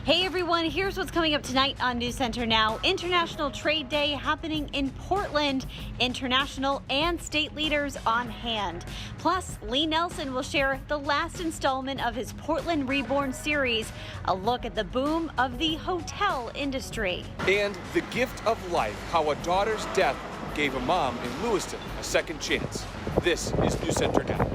Hey everyone, here's what's coming up tonight on News Center Now. International Trade Day happening in Portland. International and state leaders on hand. Plus, Lee Nelson will share the last installment of his Portland Reborn series, a look at the boom of the hotel industry. And the gift of life, how a daughter's death gave a mom in Lewiston a second chance. This is News Center Now.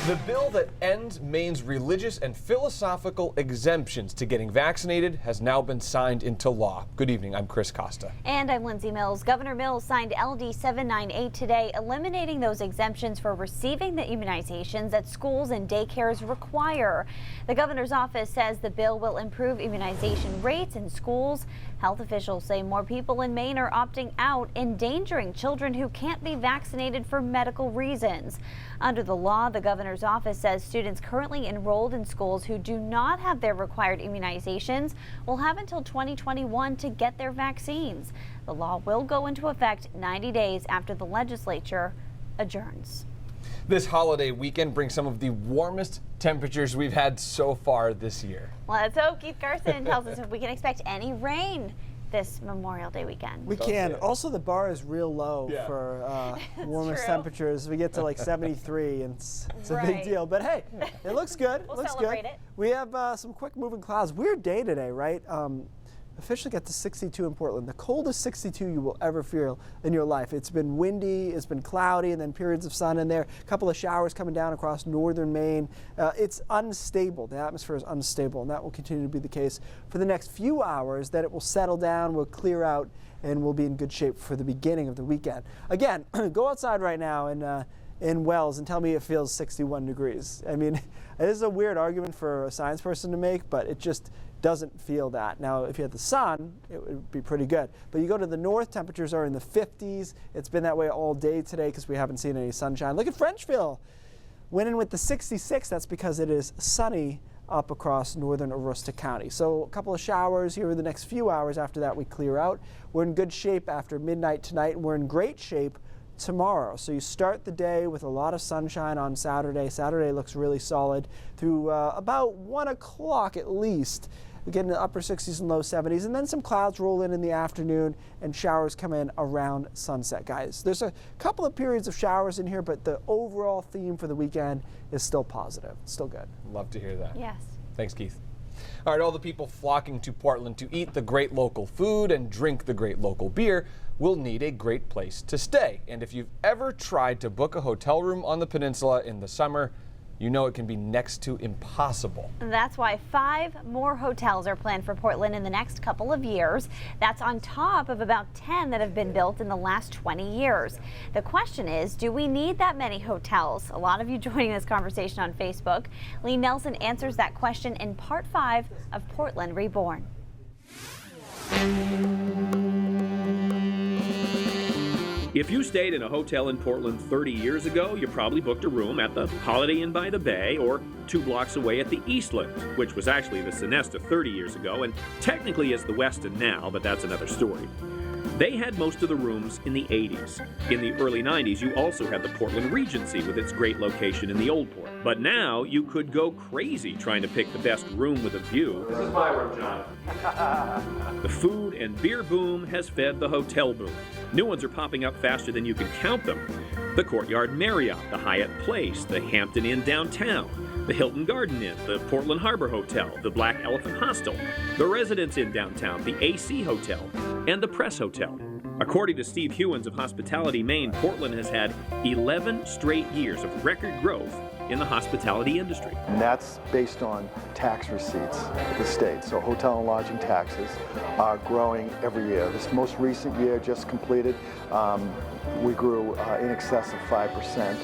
The bill that ends Maine's religious and philosophical exemptions to getting vaccinated has now been signed into law. Good evening, I'm Chris Costa. And I'm Lindsay Mills. Governor Mills signed LD 798 today, eliminating those exemptions for receiving the immunizations that schools and daycares require. The governor's office says the bill will improve immunization rates in schools. Health officials say more people in Maine are opting out, endangering children who can't be vaccinated for medical reasons. Under the law, the governor's office says students currently enrolled in schools who do not have their required immunizations will have until 2021 to get their vaccines. The law will go into effect 90 days after the legislature adjourns. This holiday weekend brings some of the warmest temperatures we've had so far this year. Let's hope. Keith Carson tells us if we can expect any rain this Memorial Day weekend. We can. Also, the bar is real low for warmest temperatures. We get to like 73, and it's a big deal. But hey, it looks good. We'll celebrate it. We have some quick moving clouds. Weird day today, right? Officially got to 62 in Portland, the coldest 62 you will ever feel in your life. It's been windy, it's been cloudy, and then periods of sun in there. A couple of showers coming down across northern Maine. It's unstable. The atmosphere is unstable, and that will continue to be the case for the next few hours. Then it will settle down, will clear out, and we'll be in good shape for the beginning of the weekend. Again, go outside right now in Wells and tell me it feels 61 degrees. I mean, it is a weird argument for a science person to make, but it just doesn't feel that. Now, if you had the sun, it would be pretty good. But you go to the north, temperatures are in the 50s. It's been that way all day today because we haven't seen any sunshine. Look at Frenchville, winning with the 66. That's because it is sunny up across northern Aroostook County. So a couple of showers here in the next few hours. After that, we clear out. We're in good shape after midnight tonight, and we're in great shape tomorrow. So you start the day with a lot of sunshine on Saturday. Saturday looks really solid through about 1 o'clock at least. We get in the upper 60s and low 70s, and then some clouds roll in the afternoon and showers come in around sunset, guys. There's a couple of periods of showers in here, but the overall theme for the weekend is still positive. Still good. Love to hear that. Yes. Thanks, Keith. All right, all the people flocking to Portland to eat the great local food and drink the great local beer will need a great place to stay. And if you've ever tried to book a hotel room on the peninsula in the summer, you know it can be next to impossible. That's why 5 more hotels are planned for Portland in the next couple of years. That's on top of about 10 that have been built in the last 20 years. The question is, do we need that many hotels? A lot of you joining this conversation on Facebook. Lee Nelson answers that question in part 5 of Portland Reborn. If you stayed in a hotel in Portland 30 years ago, you probably booked a room at the Holiday Inn by the Bay or 2 blocks away at the Eastland, which was actually the Sonesta 30 years ago and technically is the Westin now, but that's another story. They had most of the rooms in the 80s. In the early 90s, you also had the Portland Regency with its great location in the Old Port. But now you could go crazy trying to pick the best room with a view. This is my room, John. The food and beer boom has fed the hotel boom. New ones are popping up faster than you can count them. The Courtyard Marriott, the Hyatt Place, the Hampton Inn downtown, the Hilton Garden Inn, the Portland Harbor Hotel, the Black Elephant Hostel, the Residence Inn downtown, the AC Hotel, and the Press Hotel. According to Steve Hewins of Hospitality Maine, Portland has had 11 straight years of record growth in the hospitality industry. And that's based on tax receipts of the state. So hotel and lodging taxes are growing every year. This most recent year just completed, we grew in excess of 5%,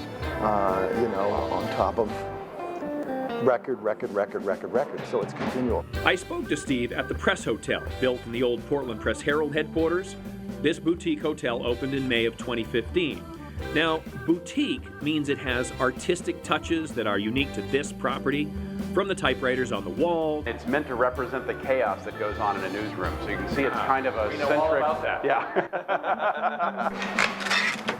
on top of record. So it's continual. I spoke to Steve at the Press Hotel, built in the old Portland Press Herald headquarters. This boutique hotel opened in May of 2015. Now, boutique means it has artistic touches that are unique to this property. from the typewriters on the wall. It's meant to represent the chaos that goes on in a newsroom. So you can see it's kind of a centric. All about that. Yeah.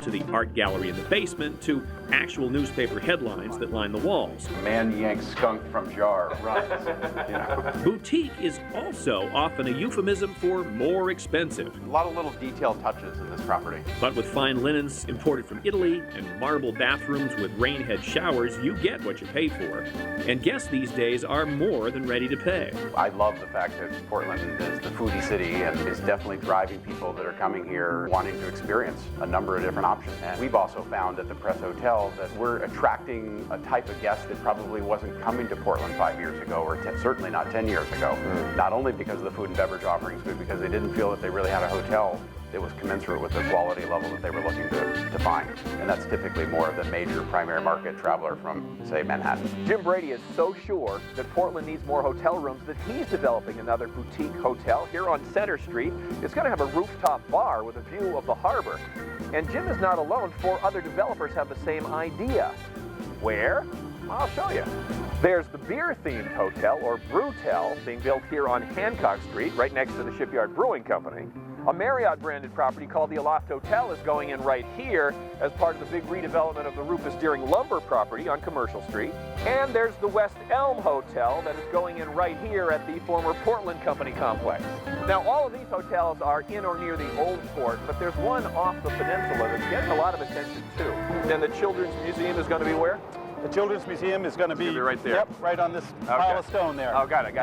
To the art gallery in the basement, to actual newspaper headlines that line the walls. Man yanks skunk from jar, runs. You know. Boutique is also often a euphemism for more expensive. A lot of little detailed touches in this property. But with fine linens imported from Italy and marble bathrooms with rainhead showers, you get what you pay for. And guests these days are more than ready to pay. I love the fact that Portland is the foodie city and is definitely driving people that are coming here wanting to experience a number of different options. And we've also found at the Press Hotel that we're attracting a type of guest that probably wasn't coming to Portland 5 years ago, or certainly not 10 years ago. Not only because of the food and beverage offerings, but because they didn't feel that they really had a hotel that was commensurate with the quality level that they were looking to find. And that's typically more of the major primary market traveler from, say, Manhattan. Jim Brady is so sure that Portland needs more hotel rooms that he's developing another boutique hotel here on Center Street. It's going to have a rooftop bar with a view of the harbor. And Jim is not alone. 4 other developers have the same idea. Where? I'll show you. There's the beer-themed hotel, or Brewtel, being built here on Hancock Street, right next to the Shipyard Brewing Company. A Marriott-branded property called the Aloft Hotel is going in right here as part of the big redevelopment of the Rufus Deering lumber property on Commercial Street. And there's the West Elm Hotel that is going in right here at the former Portland Company complex. Now, all of these hotels are in or near the Old Port, but there's one off the peninsula that's getting a lot of attention, too. And the Children's Museum is going to be where? The Children's Museum is going to be right there. Yep, right on this pile of stone there. Oh, got it.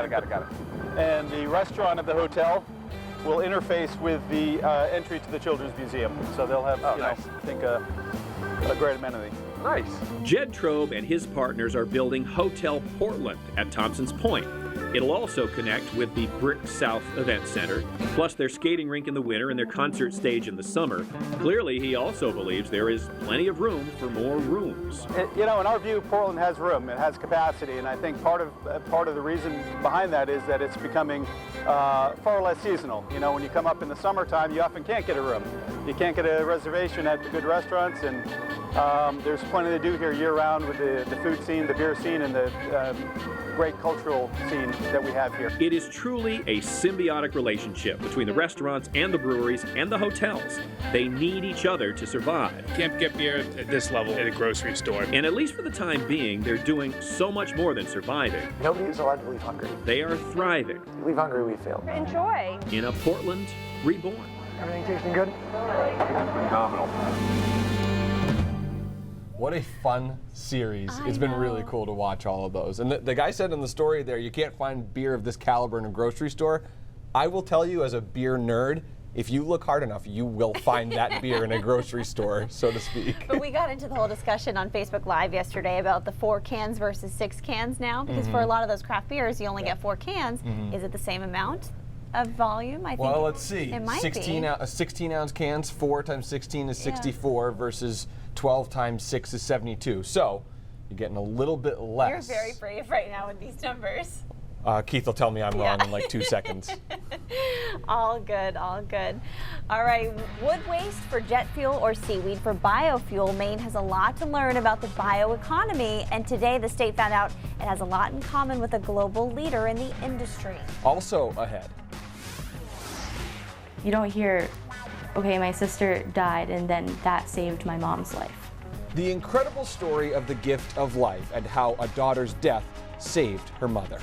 And the restaurant of the hotel will interface with the entry to the Children's Museum. So they'll have, nice. I think, a great amenity. Nice. Jed Trobe and his partners are building Hotel Portland at Thompson's Point. It'll also connect with the Brick South Event Center, plus their skating rink in the winter and their concert stage in the summer. Clearly, he also believes there is plenty of room for more rooms. You know, in our view, Portland has room. It has capacity, and I think part of the reason behind that is that it's becoming far less seasonal. You know, when you come up in the summertime, you often can't get a room. You can't get a reservation at the good restaurants, and there's plenty to do here year-round with the food scene, the beer scene, and the great cultural scene that we have here. It is truly a symbiotic relationship between the restaurants and the breweries and the hotels. They need each other to survive. Can't get beer at this level at a grocery store. And at least for the time being, they're doing so much more than surviving. Nobody is allowed to leave hungry. They are thriving. We leave hungry, we fail. Enjoy. In a Portland reborn. Everything tasting good? Phenomenal. What a fun series. It's been really cool to watch all of those. And the guy said in the story there, you can't find beer of this caliber in a grocery store. I will tell you, as a beer nerd, if you look hard enough, you will find that beer in a grocery store, so to speak. But we got into the whole discussion on Facebook Live yesterday about the 4 cans versus 6 cans now, because for a lot of those craft beers, you only get 4 cans. Is it the same amount of volume? I think. Well, let's see. It might 16-ounce cans, 4 times 16 is 64 versus 12 times 6 is 72. So you're getting a little bit less. You're very brave right now with these numbers. Keith will tell me I'm wrong in like 2 seconds. All good, all good. All right, wood waste for jet fuel or seaweed for biofuel. Maine has a lot to learn about the bioeconomy, and today the state found out it has a lot in common with a global leader in the industry. Also ahead. You don't hear, okay, my sister died and then that saved my mom's life. The incredible story of the gift of life and how a daughter's death saved her mother.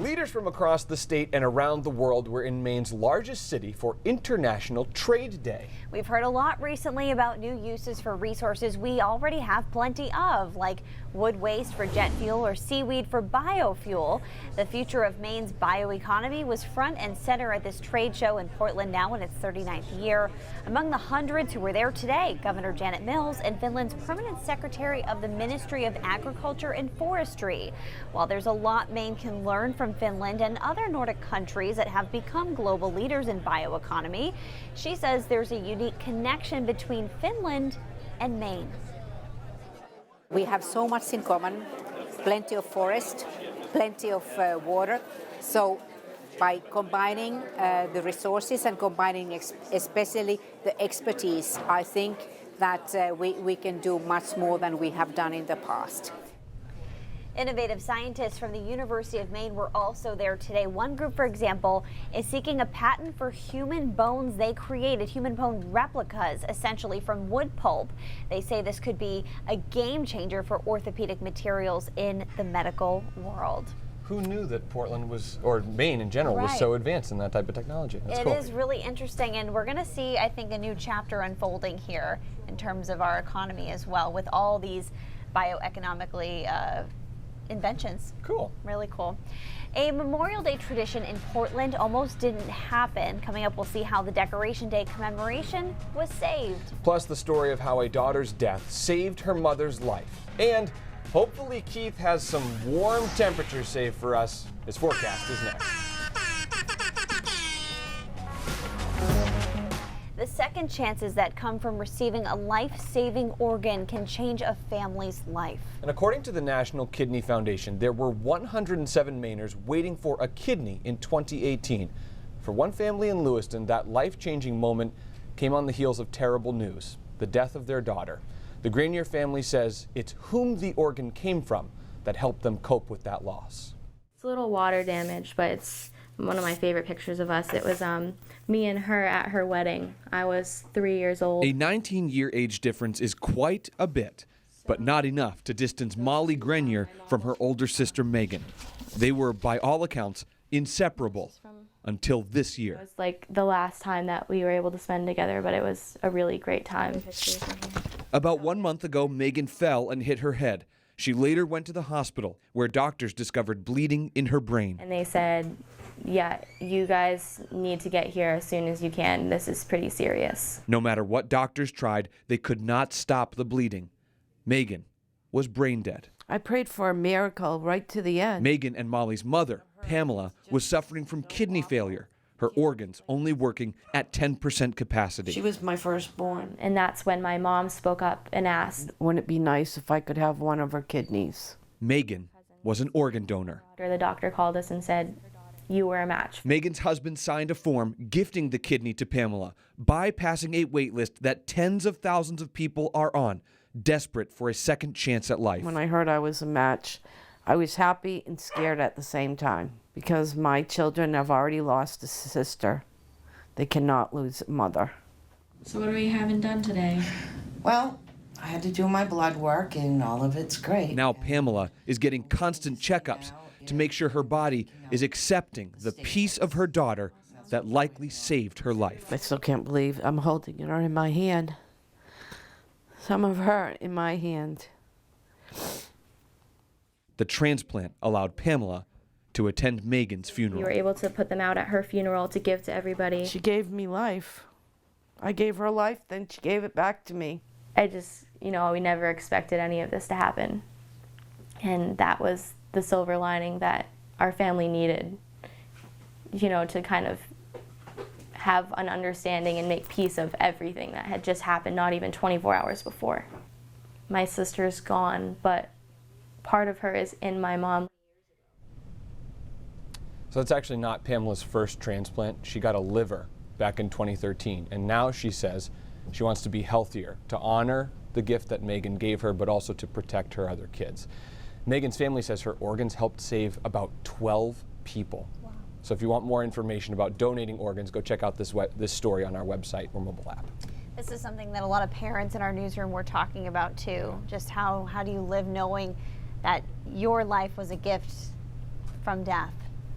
Leaders from across the state and around the world were in Maine's largest city for International Trade Day. We've heard a lot recently about new uses for resources we already have plenty of, like wood waste for jet fuel or seaweed for biofuel. The future of Maine's bioeconomy was front and center at this trade show in Portland, now in its 39th year. Among the hundreds who were there today, Governor Janet Mills and Finland's permanent secretary of the Ministry of Agriculture and Forestry. While there's a lot Maine can learn from Finland and other Nordic countries that have become global leaders in bioeconomy, she says there's a unique connection between Finland and Maine. We have so much in common, plenty of forest, plenty of water. So by combining the resources and combining especially the expertise, I think that we can do much more than we have done in the past. Innovative scientists from the University of Maine were also there today. One group, for example, is seeking a patent for human bones. They created human bone replicas, essentially from wood pulp. They say this could be a game changer for orthopedic materials in the medical world. Who knew that Portland was, or Maine in general, was so advanced in that type of technology? That's cool. It is really interesting, and we're going to see, I think, a new chapter unfolding here in terms of our economy as well, with all these bioeconomically inventions. Cool. Really cool. A Memorial Day tradition in Portland almost didn't happen. Coming up, we'll see how the Decoration Day commemoration was saved. Plus the story of how a daughter's death saved her mother's life. And hopefully Keith has some warm temperatures saved for us. His forecast is next. The second chances that come from receiving a life-saving organ can change a family's life. And according to the National Kidney Foundation, there were 107 Mainers waiting for a kidney in 2018. For one family in Lewiston, that life-changing moment came on the heels of terrible news, the death of their daughter. The Grenier family says it's whom the organ came from that helped them cope with that loss. It's a little water damage, but it's one of my favorite pictures of us. It was me and her at her wedding. I was 3 years old. A 19-year age difference is quite a bit, but not enough to distance Molly Grenier from her older sister Megan. They were, by all accounts, inseparable until this year. It was like the last time that we were able to spend together, but it was a really great time. About 1 month ago, Megan fell and hit her head. She later went to the hospital, where doctors discovered bleeding in her brain. And they said, yeah, you guys need to get here as soon as you can. This is pretty serious. No matter what doctors tried, they could not stop the bleeding. Megan was brain dead. I prayed for a miracle right to the end. Megan and Molly's mother, Pamela, was suffering from kidney failure, her organs only working at 10% capacity. She was my firstborn. And that's when my mom spoke up and asked, wouldn't it be nice if I could have one of her kidneys? Megan was an organ donor. The doctor called us and said, you were a match. Megan's husband signed a form gifting the kidney to Pamela, bypassing a wait list that tens of thousands of people are on, desperate for a second chance at life. When I heard I was a match, I was happy and scared at the same time, because my children have already lost a sister. They cannot lose a mother. So what are we having done today? Well, I had to do my blood work and all of it's great. Now Pamela is getting constant checkups to make sure her body is accepting the piece of her daughter that likely saved her life. I still can't believe I'm holding her in my hand. Some of her in my hand. The transplant allowed Pamela to attend Megan's funeral. We were able to put them out at her funeral to give to everybody. She gave me life. I gave her life, then she gave it back to me. I just, we never expected any of this to happen. And that was the silver lining that our family needed, to kind of have an understanding and make peace of everything that had just happened, not even 24 hours before. My sister's gone, but part of her is in my mom. So that's actually not Pamela's first transplant. She got a liver back in 2013, and now she says she wants to be healthier, to honor the gift that Megan gave her, but also to protect her other kids. Megan's family says her organs helped save about 12 people. Wow. So if you want more information about donating organs, go check out this story on our website or mobile app. This is something that a lot of parents in our newsroom were talking about too. Just how do you live knowing that your life was a gift from death?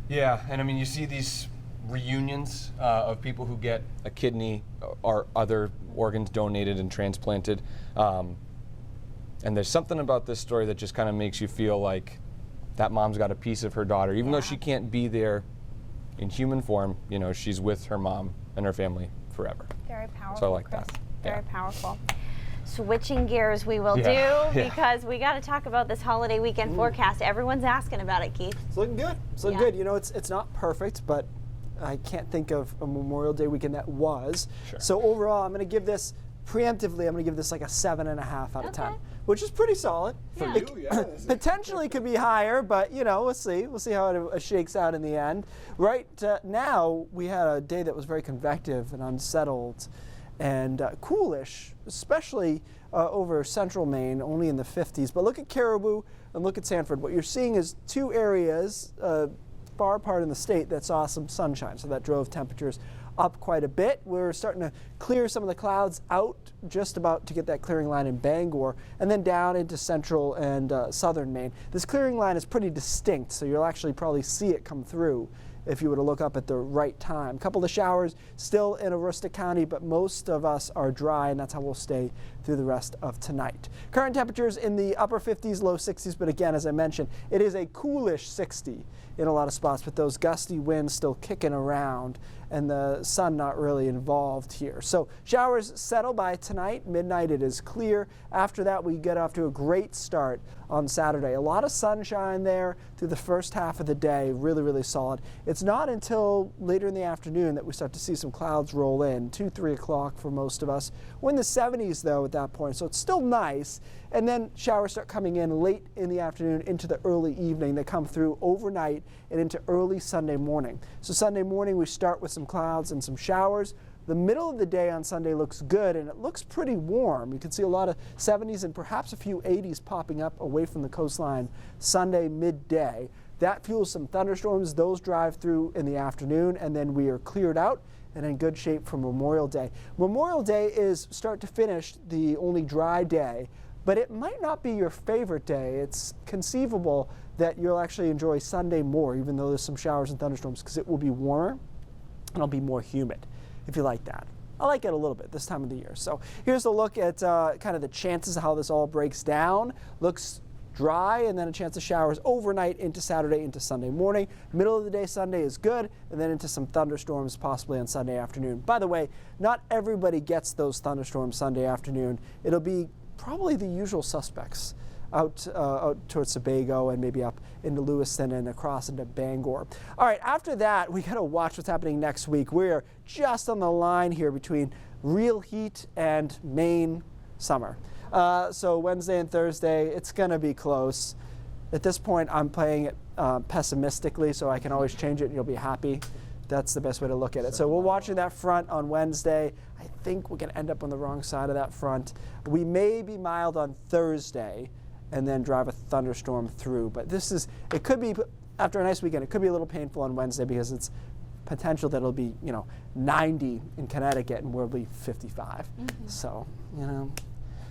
Yeah, and I mean, you see these reunions of people who get a kidney or other organs donated and transplanted. And there's something about this story that just kind of makes you feel like that mom's got a piece of her daughter. Even though she can't be there in human form, she's with her mom and her family forever. Very powerful, so I like Chris. that. Very powerful. Switching gears we will do, because we got to talk about this holiday weekend forecast. Everyone's asking about it, Keith. It's looking good. It's looking good. It's not perfect, but I can't think of a Memorial Day weekend that was. Sure. So overall, I'm going to give this, preemptively, I'm going to give this like a 7.5 out of 10, which is pretty solid. For It you, yeah. potentially could be higher, but we'll see. We'll see how it shakes out in the end. Right now, we had a day that was very convective and unsettled and coolish, especially over central Maine, only in the 50s. But look at Caribou and look at Sanford. What you're seeing is two areas far apart in the state that saw some sunshine, so that drove temperatures up quite a bit. We're starting to clear some of the clouds out, just about to get that clearing line in Bangor, and then down into central and southern Maine. This clearing line is pretty distinct, so you'll actually probably see it come through if you were to look up at the right time. A couple of showers still in Aroostook County, but most of us are dry, and that's how we'll stay through the rest of tonight. Current temperatures in the upper 50s, low 60s, but again, as I mentioned, it is a coolish 60 in a lot of spots, but those gusty winds still kicking around and the sun not really involved here. So showers settle by tonight. Midnight it is clear. After that, we get off to a great start on Saturday. A lot of sunshine there through the first half of the day. Really, really solid. It's not until later in the afternoon that we start to see some clouds roll in, 2, 3 o'clock for most of us. We're in the 70s though at that point, so it's still nice. And then showers start coming in late in the afternoon into the early evening. They come through overnight and into early Sunday morning. So Sunday morning we start with some clouds and some showers. The middle of the day on Sunday looks good, and it looks pretty warm. You can see a lot of 70s and perhaps a few 80s popping up away from the coastline Sunday midday. That fuels some thunderstorms. Those drive through in the afternoon, and then we are cleared out and in good shape for Memorial Day. Memorial Day is start to finish the only dry day, but it might not be your favorite day. It's conceivable that you'll actually enjoy Sunday more, even though there's some showers and thunderstorms, because it will be warmer and it'll be more humid, if you like that. I like it a little bit this time of the year. So here's a look at kind of the chances of how this all breaks down. Looks dry, and then a chance of showers overnight into Saturday into Sunday morning. Middle of the day Sunday is good, and then into some thunderstorms possibly on Sunday afternoon. By the way, not everybody gets those thunderstorms Sunday afternoon. It'll be probably the usual suspects out towards Sebago and maybe up into Lewiston and across into Bangor. All right, after that, we got to watch what's happening next week. We're just on the line here between real heat and Maine summer. So Wednesday and Thursday, it's going to be close. At this point, I'm playing it pessimistically, so I can always change it and you'll be happy. That's the best way to look at it. So we're watching that front on Wednesday. I think we're going to end up on the wrong side of that front. We may be mild on Thursday and then drive a thunderstorm through. But it could be, after a nice weekend, it could be a little painful on Wednesday because it's potential that it'll be, 90 in Connecticut and we'll be 55. So,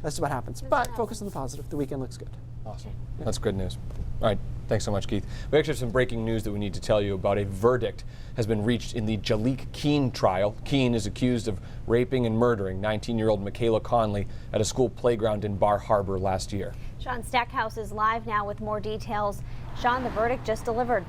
that's what happens. But focus on the positive. The weekend looks good. Awesome. That's good news. All right. Thanks so much, Keith. We actually have some breaking news that we need to tell you about. A verdict has been reached in the Jalik Keene trial. Keene is accused of raping and murdering 19-year-old Michaela Conley at a school playground in Bar Harbor last year. Sean Stackhouse is live now with more details. Sean, the verdict just delivered.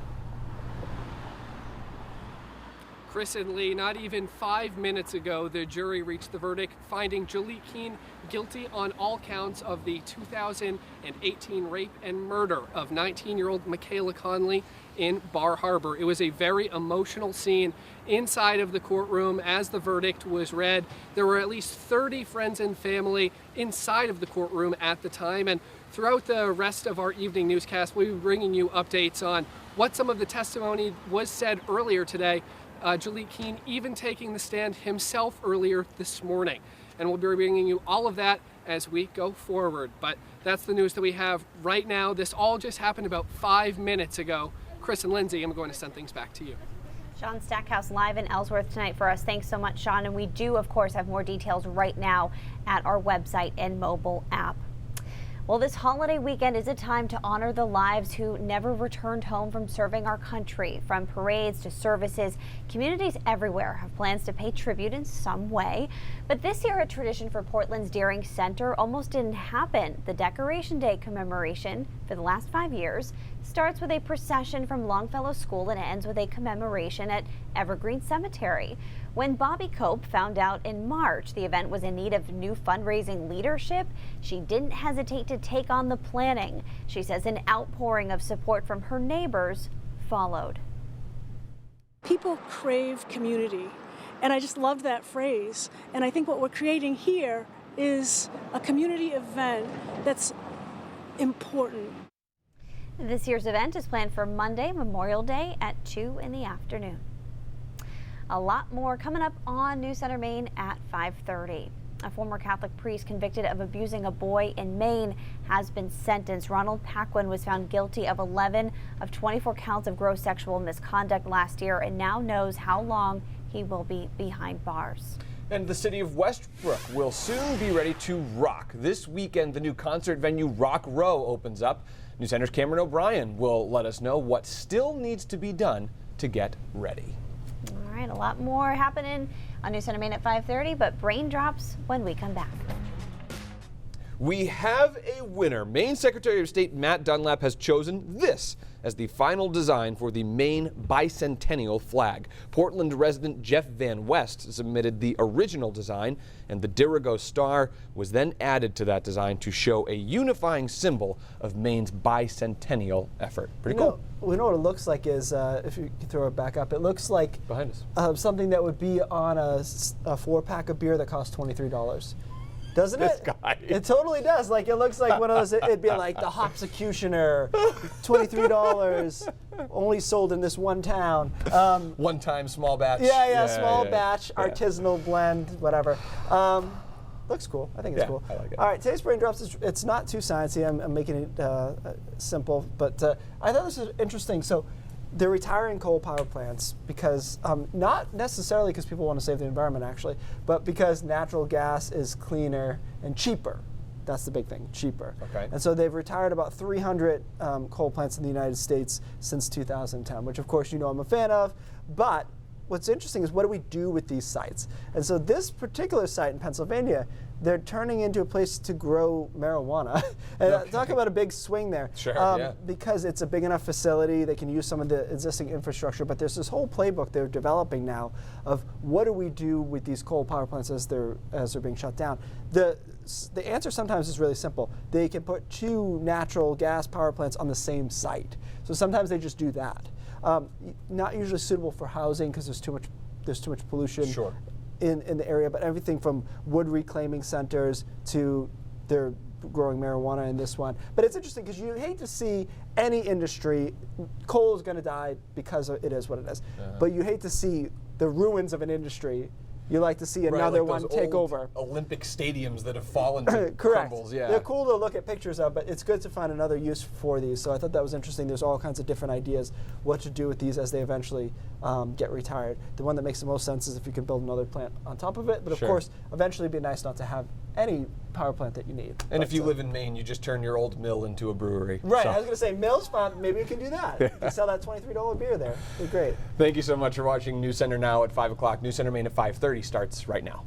Chris and Lee, not even 5 minutes ago, the jury reached the verdict finding Jalik Keene guilty on all counts of the 2018 rape and murder of 19-year-old Michaela Conley in Bar Harbor. It was a very emotional scene inside of the courtroom as the verdict was read. There were at least 30 friends and family inside of the courtroom at the time, and throughout the rest of our evening newscast, we'll be bringing you updates on what some of the testimony was said earlier today. Jalik Keene even taking the stand himself earlier this morning. And we'll be bringing you all of that as we go forward. But that's the news that we have right now. This all just happened about 5 minutes ago. Chris and Lindsay, I'm going to send things back to you. Sean Stackhouse live in Ellsworth tonight for us. Thanks so much, Sean. And we do, of course, have more details right now at our website and mobile app. Well, this holiday weekend is a time to honor the lives who never returned home from serving our country. From parades to services, communities everywhere have plans to pay tribute in some way. But this year, a tradition for Portland's Deering Center almost didn't happen. The Decoration Day commemoration for the last 5 years starts with a procession from Longfellow School and ends with a commemoration at Evergreen Cemetery. When Bobby Cope found out in March the event was in need of new fundraising leadership, she didn't hesitate to take on the planning. She says an outpouring of support from her neighbors followed. People crave community, and I just love that phrase. And I think what we're creating here is a community event that's important. This year's event is planned for Monday, Memorial Day at 2 in the afternoon. A lot more coming up on News Center Maine at 5:30. A former Catholic priest convicted of abusing a boy in Maine has been sentenced. Ronald Paquin was found guilty of 11 of 24 counts of gross sexual misconduct last year and now knows how long he will be behind bars. And the city of Westbrook will soon be ready to rock. This weekend, the new concert venue Rock Row opens up. News Center's Cameron O'Brien will let us know what still needs to be done to get ready. All right, a lot more happening on News Center Maine at 5:30, but brain drops when we come back. We have a winner. Maine Secretary of State Matt Dunlap has chosen this as the final design for the Maine bicentennial flag. Portland resident Jeff Van West submitted the original design, and the Dirigo star was then added to that design to show a unifying symbol of Maine's bicentennial effort. Pretty cool. We know what it looks like is, if you can throw it back up, it looks like behind us something that would be on a 4-pack of beer that costs $23. Doesn't it? Guy. It totally does. Like, it looks like one of those, it'd be like the Hopsecutioner, $23, only sold in this one town. One-time small batch. Yeah, small batch, artisanal blend, whatever. Looks cool. I think it's cool. I like it. All right, today's brain drops, it's not too sciencey. I'm making it simple, but I thought this was interesting. So they're retiring coal power plants because, not necessarily because people want to save the environment actually, but because natural gas is cleaner and cheaper. That's the big thing, cheaper. Okay. And so they've retired about 300 coal plants in the United States since 2010, which of course you know I'm a fan of, but what's interesting is what do we do with these sites? And so this particular site in Pennsylvania, they're turning into a place to grow marijuana. And talk about a big swing there. Sure, because it's a big enough facility, they can use some of the existing infrastructure, but there's this whole playbook they're developing now of what do we do with these coal power plants as they're being shut down. The answer sometimes is really simple. They can put 2 natural gas power plants on the same site. So sometimes they just do that. Not usually suitable for housing because there's too much pollution in the area, but everything from wood reclaiming centers to they're growing marijuana in this one. But it's interesting because you hate to see any industry, coal is going to die because it is what it is, but you hate to see the ruins of an industry. You like to see another one take over. Olympic stadiums that have fallen to Correct. crumbles. Yeah. They're cool to look at pictures of, but it's good to find another use for these. So I thought that was interesting. There's all kinds of different ideas what to do with these as they eventually get retired. The one that makes the most sense is if you can build another plant on top of it. But of course, eventually it'd be nice not to have any power plant that you need. And if you live in Maine, you just turn your old mill into a brewery. Right. So. I was going to say, mill's fun. Maybe we can do that. You can sell that $23 beer there. It'd be great. Thank you so much for watching News Center Now at 5 o'clock. News Center Maine at 5:30 starts right now.